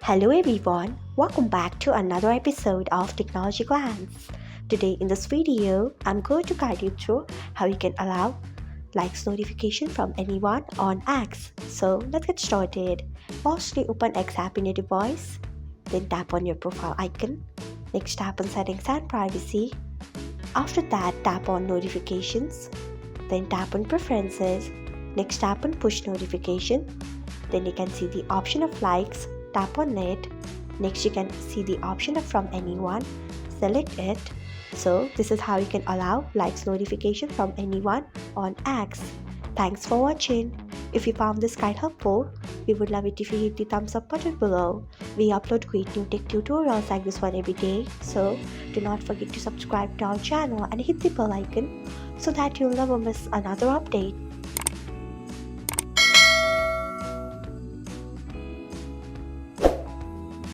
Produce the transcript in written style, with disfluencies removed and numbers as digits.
Hello everyone, welcome back to another episode of Technologyglance. Today in this video, I'm going to guide you through how you can allow likes notification from anyone on X. So let's get started. Firstly, open X app in your device, then tap on your profile icon. Next, tap on settings and privacy. After that, tap on notifications, then tap on preferences. Next, tap on push notification. Then you can see the option of likes. Tap on it. Next you can see the option of from anyone. Select it. So this is how you can allow likes notification from anyone on X. Thanks for watching. If you found this guide helpful, we would love it if you hit the thumbs up button below. We upload great new tech tutorials like this one every day. So do not forget to subscribe to our channel and hit the bell icon so that you'll never miss another update.